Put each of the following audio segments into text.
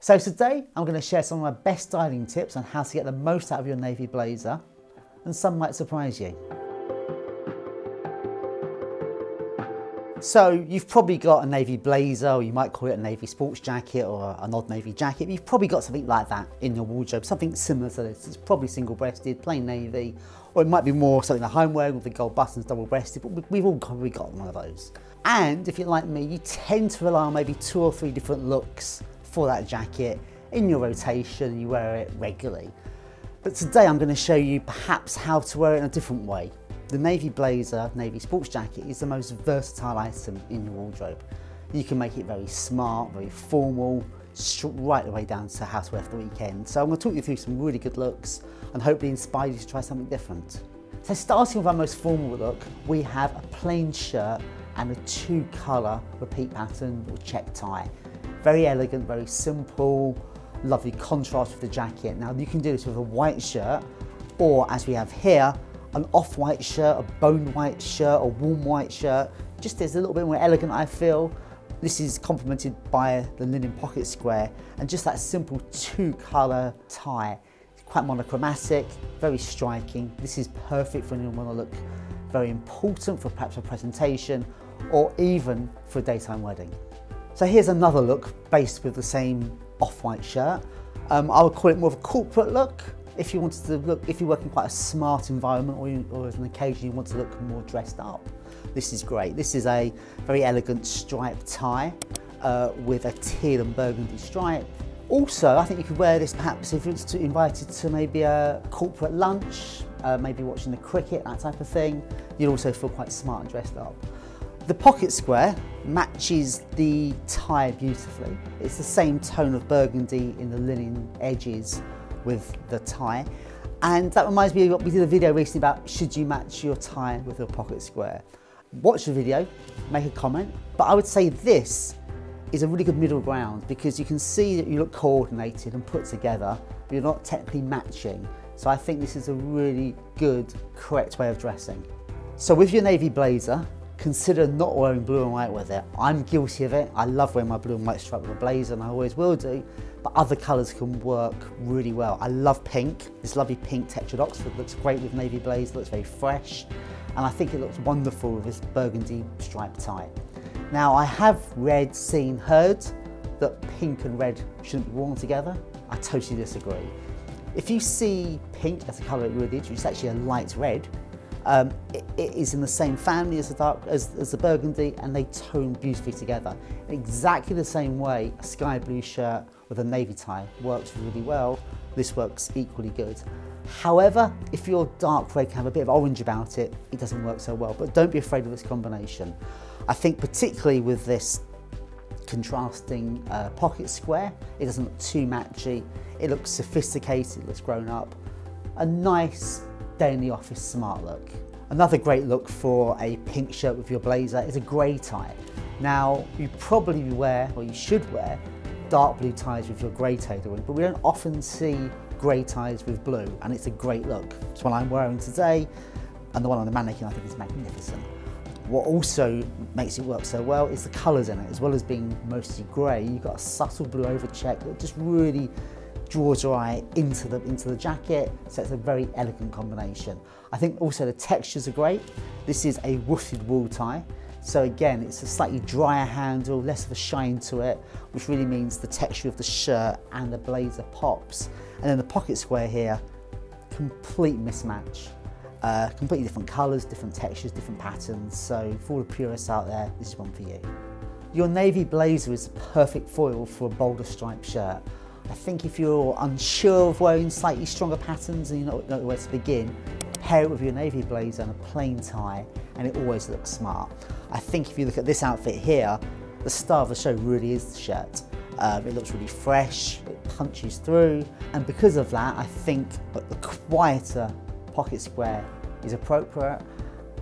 So today I'm going to share some of my best styling tips on how to get the most out of your navy blazer, and some might surprise you. So you've probably got a navy blazer, or you might call it a navy sports jacket or an odd navy jacket. You've probably got something like that in your wardrobe, something similar to this. It's probably single-breasted, plain navy, or it might be more something like homeware with the gold buttons, double-breasted, but we've all probably got one of those. And if you're like me, you tend to rely on maybe 2 or 3 different looks for that jacket in your rotation, you wear it regularly. But today I'm going to show you perhaps how to wear it in a different way. The navy blazer, navy sports jacket is the most versatile item in your wardrobe. You can make it very smart, very formal, right the way down to how to wear for the weekend. So I'm going to talk you through some really good looks and hopefully inspire you to try something different. So starting with our most formal look, we have a plain shirt and a 2-colour repeat pattern or check tie. Very elegant, very simple, lovely contrast with the jacket. Now you can do this with a white shirt, or as we have here, an off-white shirt, a bone white shirt, a warm white shirt. Just is a little bit more elegant, I feel. This is complemented by the linen pocket square and just that simple 2-colour tie. It's quite monochromatic, very striking. This is perfect for anyone who want to look very important for perhaps a presentation or even for a daytime wedding. So here's another look based with the same off-white shirt. I would call it more of a corporate look. If you wanted to look, if you work in quite a smart environment, or as an occasion you want to look more dressed up, this is great. This is a very elegant striped tie with a teal and burgundy stripe. Also, I think you could wear this perhaps if you're invited to maybe a corporate lunch, maybe watching the cricket, that type of thing. You'd also feel quite smart and dressed up. The pocket square matches the tie beautifully. It's the same tone of burgundy in the linen edges with the tie. And that reminds me of what we did a video recently about should you match your tie with your pocket square. Watch the video, make a comment, but I would say this is a really good middle ground because you can see that you look coordinated and put together, but you're not technically matching. So I think this is a really good, correct way of dressing. So with your navy blazer, consider not wearing blue and white with it. I'm guilty of it. I love wearing my blue and white stripe with a blazer and I always will do, but other colours can work really well. I love pink. This lovely pink textured Oxford looks great with navy blazer, looks very fresh, and I think it looks wonderful with this burgundy striped tie. Now I have read, seen, heard that pink and red shouldn't be worn together. I totally disagree. If you see pink as a colour it really is, which is actually a light red, it is in the same family as the burgundy, and they tone beautifully together. In exactly the same way, a sky blue shirt with a navy tie works really well. This works equally good. However, if your dark red can have a bit of orange about it, it doesn't work so well, but don't be afraid of this combination. I think particularly with this contrasting pocket square, it doesn't look too matchy, it looks sophisticated, it looks grown up. A nice day in the office smart look. Another great look for a pink shirt with your blazer is a grey tie. Now you probably wear, or you should wear, dark blue ties with your grey tailoring, but we don't often see grey ties with blue, and it's a great look. It's one I'm wearing today, and the one on the mannequin I think is magnificent. What also makes it work so well is the colours in it. As well as being mostly grey, you've got a subtle blue overcheck that just really draws your eye into the jacket, so it's a very elegant combination. I think also the textures are great. This is a woofed wool tie, so again it's a slightly drier handle, less of a shine to it, which really means the texture of the shirt and the blazer pops. And then the pocket square here, complete mismatch. Completely different colours, different textures, different patterns, so for all the purists out there, this is one for you. Your navy blazer is the perfect foil for a bolder striped shirt. I think if you're unsure of wearing slightly stronger patterns and you don't know where to begin, pair it with your navy blazer and a plain tie and it always looks smart. I think if you look at this outfit here, the star of the show really is the shirt. It looks really fresh, it punches through, and because of that I think that the quieter pocket square is appropriate.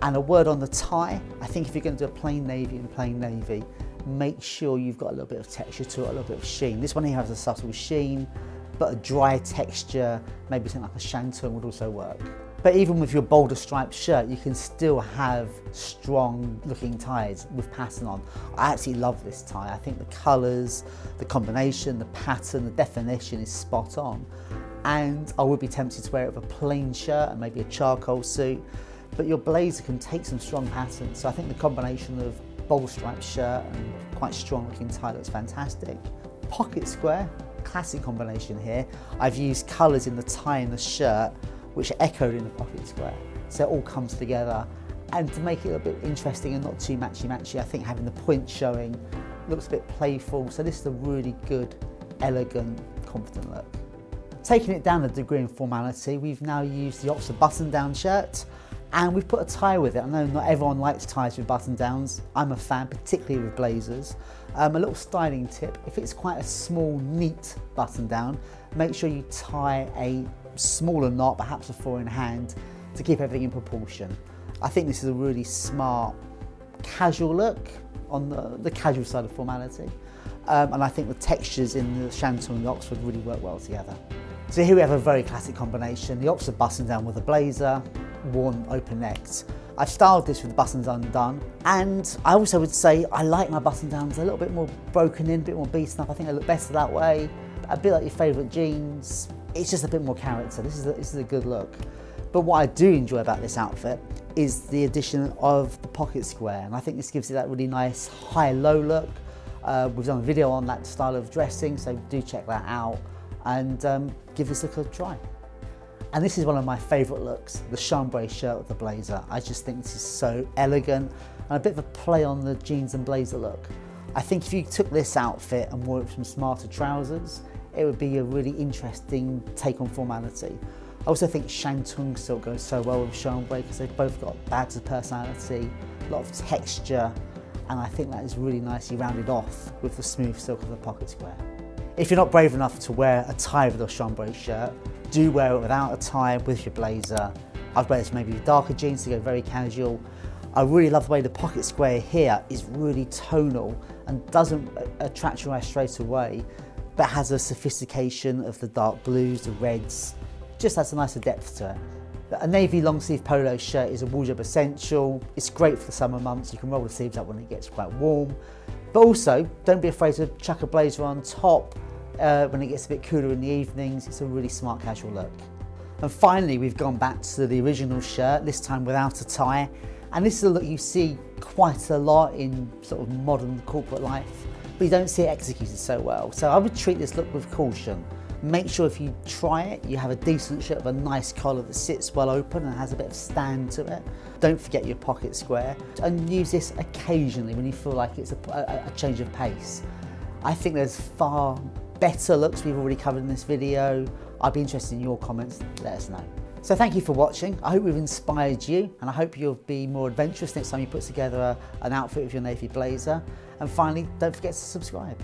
And a word on the tie, I think if you're going to do a plain navy and plain navy, make sure you've got a little bit of texture to it, a little bit of sheen. This one here has a subtle sheen, but a dry texture, maybe something like a shantung would also work. But even with your bolder striped shirt, you can still have strong looking ties with pattern on. I absolutely love this tie. I think the colours, the combination, the pattern, the definition is spot on. And I would be tempted to wear it with a plain shirt and maybe a charcoal suit, but your blazer can take some strong patterns. So I think the combination of bold striped shirt and quite strong looking tie looks fantastic. Pocket square, classic combination here. I've used colours in the tie and the shirt which are echoed in the pocket square. So it all comes together. And to make it a bit interesting and not too matchy-matchy, I think having the point showing looks a bit playful. So this is a really good, elegant, confident look. Taking it down a degree in formality, we've now used the Oxford button-down shirt and we've put a tie with it. I know not everyone likes ties with button-downs. I'm a fan, particularly with blazers. A little styling tip, if it's quite a small, neat button-down, make sure you tie a smaller knot, perhaps a 4 in hand, to keep everything in proportion. I think this is a really smart, casual look on the casual side of formality. And I think the textures in the Shantung and the Oxford really work well together. So here we have a very classic combination, the Oxford button down with a blazer, worn open-necked. I've styled this with the buttons undone, and I also would say I like my button downs a little bit more broken in, a bit more beaten up. I think they look better that way. A bit like your favourite jeans. It's just a bit more character. This is a good look. But what I do enjoy about this outfit is the addition of the pocket square, and I think this gives it that really nice high-low look. We've done a video on that style of dressing, so do check that out and give this look a try. And this is one of my favourite looks, the chambray shirt with the blazer. I just think this is so elegant and a bit of a play on the jeans and blazer look. I think if you took this outfit and wore it with some smarter trousers, it would be a really interesting take on formality. I also think Shantung silk goes so well with chambray because they've both got bags of personality, a lot of texture, and I think that is really nicely rounded off with the smooth silk of the pocket square. If you're not brave enough to wear a tie with a chambray shirt, do wear it without a tie with your blazer. I'd wear this maybe with darker jeans to go very casual. I really love the way the pocket square here is really tonal and doesn't attract your eye straight away, but has a sophistication of the dark blues, the reds, just adds a nicer depth to it. A navy long sleeve polo shirt is a wardrobe essential. It's great for the summer months. You can roll the sleeves up when it gets quite warm. But also, don't be afraid to chuck a blazer on top when it gets a bit cooler in the evenings. It's a really smart casual look. And finally, we've gone back to the original shirt, this time without a tie. And this is a look you see quite a lot in sort of modern corporate life, but you don't see it executed so well. So I would treat this look with caution. Make sure if you try it, you have a decent shirt with a nice collar that sits well open and has a bit of stand to it. Don't forget your pocket square, and use this occasionally when you feel like it's a change of pace. I think there's far better looks we've already covered in this video. I'd be interested in your comments, let us know. So thank you for watching. I hope we've inspired you, and I hope you'll be more adventurous next time you put together an outfit with your navy blazer. And finally, don't forget to subscribe.